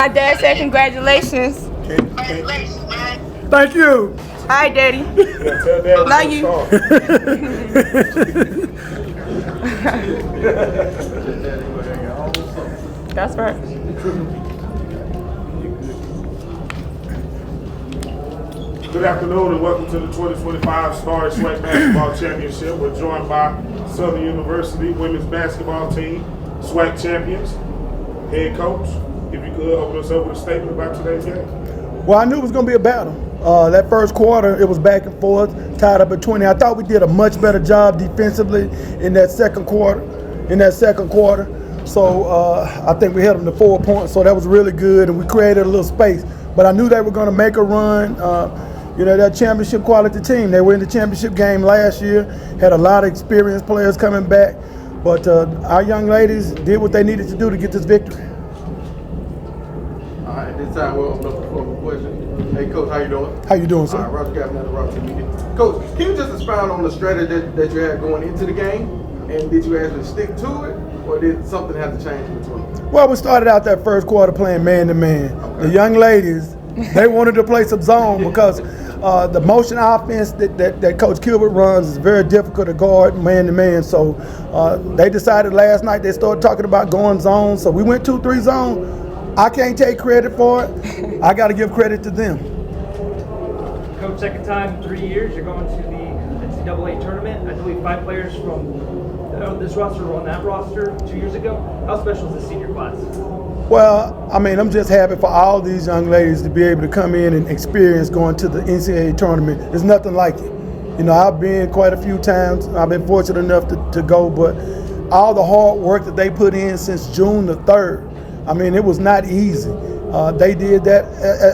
My dad said congratulations. Congratulations, man. Thank you. Hi, Daddy. Yeah, tell Dad Love you. That's right. Good afternoon and welcome to the 2025 Star SWAC Basketball Championship. We're joined by Southern University women's basketball team, SWAC champions. Head coach, if you could open us up with a statement about today's game. Well, I knew it was going to be a battle. That first quarter, it was back and forth, tied up at 20. I thought we did a much better job defensively in that second quarter. So I think we held them to 4 points, so that was really good, and we created a little space. But I knew they were going to make a run. That championship quality team. They were in the championship game last year, had a lot of experienced players coming back. But our young ladies did what they needed to do to get this victory. All right, at this time we'll open up the floor for questions. Hey, Coach, how you doing? How you doing, sir? All right, Roger Gavin at the Roger Media. Coach, can you just expound on the strategy that you had going into the game? And did you actually stick to it, or did something have to change in between? Well, we started out that first quarter playing man-to-man. Okay. The young ladies, they wanted to play some zone because the motion offense that Coach Gilbert runs is very difficult to guard man-to-man. So they decided last night they started talking about going zone. So we went 2-3 zone. I can't take credit for it. I got to give credit to them. Coach, second time in 3 years, you're going to the NCAA tournament. I believe 5 players from this roster were on that roster 2 years ago. How special is the senior class? Well, I mean, I'm just happy for all these young ladies to be able to come in and experience going to the NCAA tournament. There's nothing like it. You know, I've been quite a few times. I've been fortunate enough to go, but all the hard work that they put in since June the 3rd, I mean, it was not easy. They did that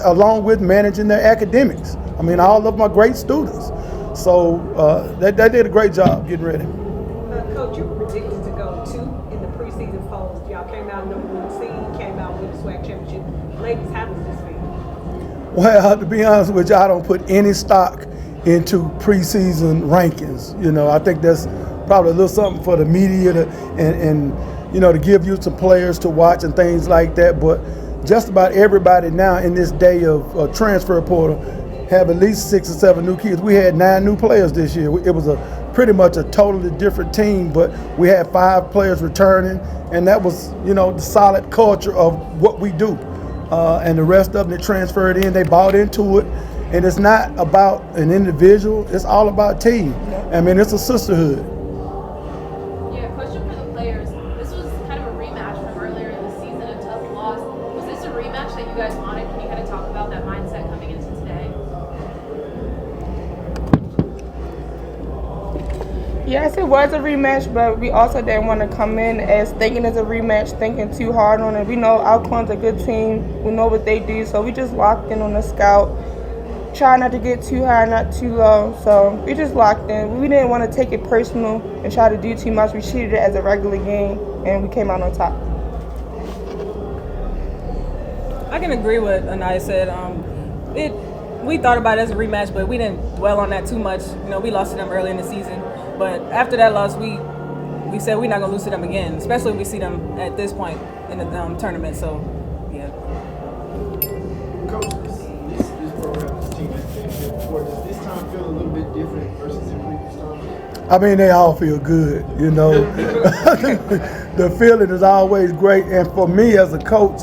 along with managing their academics. I mean, all of them are great students. So they did a great job getting ready. Coach, you were predicted to go 2 in the preseason polls. Y'all came out number 1 seed, came out with the SWAC championship. Ladies, how does this feel? Well, to be honest with you, I don't put any stock into preseason rankings. You know, I think that's probably a little something for the media to give you some players to watch and things like that. But just about everybody now in this day of transfer portal have at least 6 or 7 new kids. We had 9 new players this year. It was pretty much a totally different team, but we had 5 players returning, and that was, the solid culture of what we do. And the rest of them that transferred in, they bought into it. And it's not about an individual, it's all about team. I mean, it's a sisterhood. Yeah, question for the players. This was kind of a rematch from earlier in the season, a tough loss. Was this a rematch that you guys wanted? Can you kind of talk about that mindset coming into today? Yes, it was a rematch, but we also didn't want to come in as thinking it's a rematch, thinking too hard on it. We know Alcorn's a good team. We know what they do, so we just locked in on the scout. Try not to get too high, not too low. So we just locked in. We didn't want to take it personal and try to do too much. We treated it as a regular game, and we came out on top. I can agree with Anaya said. We thought about it as a rematch, but we didn't dwell on that too much. We lost to them early in the season. But after that loss, we said we're not going to lose to them again, especially if we see them at this point in the tournament. So, yeah. Coach, this program, this team has been here before. Does this time feel a little bit different versus the previous time? I mean, they all feel good, The feeling is always great. And for me as a coach,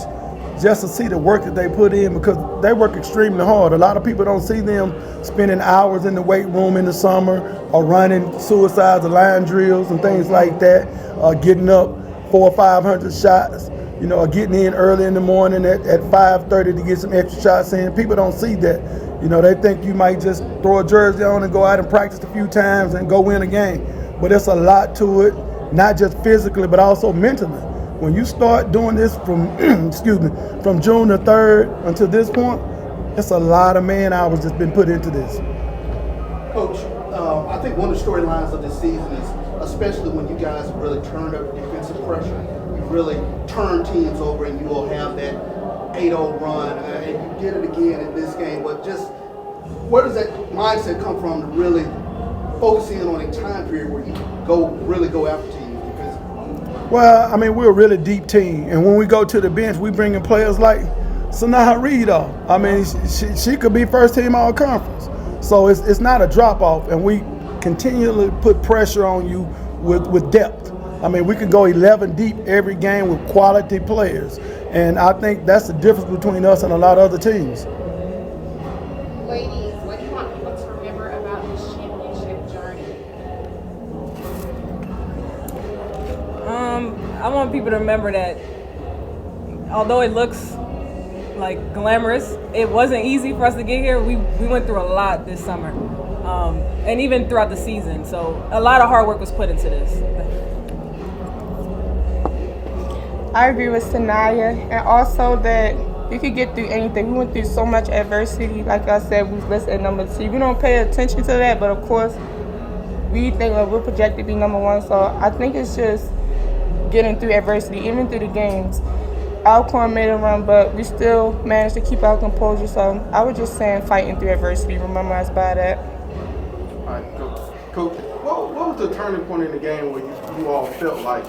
just to see the work that they put in, because they work extremely hard. A lot of people don't see them spending hours in the weight room in the summer or running suicides or line drills and things like that, getting up 400 or 500 shots, or getting in early in the morning at 5:30 to get some extra shots in. People don't see that. They think you might just throw a jersey on and go out and practice a few times and go win a game. But there's a lot to it, not just physically, but also mentally. When you start doing this from from June the 3rd until this point, it's a lot of man hours that's been put into this. Coach, I think one of the storylines of this season is, especially when you guys really turned up defensive pressure, you really turn teams over and you will have that 8-0 run, and you did it again in this game. But just where does that mindset come from to really focus in on a time period where you really go after teams? Well, I mean, we're a really deep team, and when we go to the bench, we bring in players like Sanaa Reed off. I mean, she could be first team all conference. So it's not a drop off, and we continually put pressure on you with depth. I mean, we could go 11 deep every game with quality players, and I think that's the difference between us and a lot of other teams. Ladies, what do you want people to remember about this championship journey? I want people to remember that although it looks like glamorous, it wasn't easy for us to get here. We went through a lot this summer, and even throughout the season. So a lot of hard work was put into this. I agree with Sanaya, and also that you could get through anything. We went through so much adversity. Like I said, we was listed at number 2. We don't pay attention to that, but of course, we think we're projected to be number 1. So I think it's just getting through adversity, even through the games. Alcorn made a run, but we still managed to keep our composure. So I was just saying, fighting through adversity. Remember us by that. All right, Coach, what was the turning point in the game where you all felt like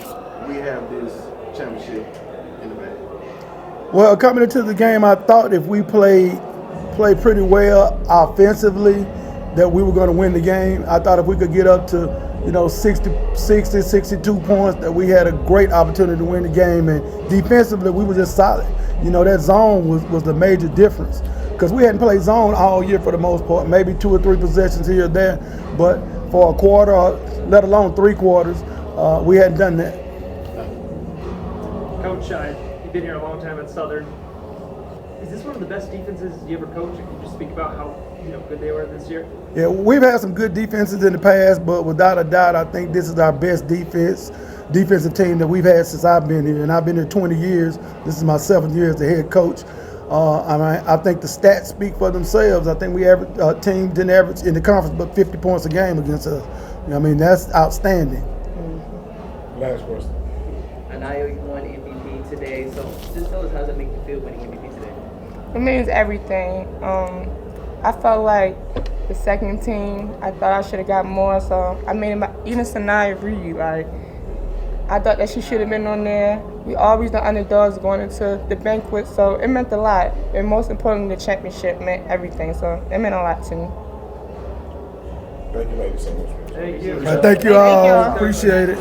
we have this championship in the bag? Well, coming into the game, I thought if we played pretty well offensively, that we were going to win the game. I thought if we could get up to 60, 62 points, that we had a great opportunity to win the game. And defensively, we were just solid. That zone was the major difference, because we hadn't played zone all year for the most part, maybe 2 or 3 possessions here or there. But for a quarter, let alone 3 quarters, we hadn't done that. Coach, you've been here a long time at Southern. Is this one of the best defenses you ever coached? Can you just speak about how good they were this year? Yeah, we've had some good defenses in the past, but without a doubt, I think this is our best defensive team that we've had since I've been here. And I've been here 20 years. This is my 7th year as the head coach. I think the stats speak for themselves. I think team didn't average in the conference but 50 points a game against us. That's outstanding. Last question. I know you won MVP today, so just tell us, how does it make you feel winning MVP today? It means everything. I felt like the second team, I thought I should have got more. So even Sanaya Reed, I thought that she should have been on there. We always the underdogs going into the banquet, so it meant a lot. And most importantly, the championship meant everything. So it meant a lot to me. Thank you, ladies, so much. Thank you. Thank you all. Appreciate it.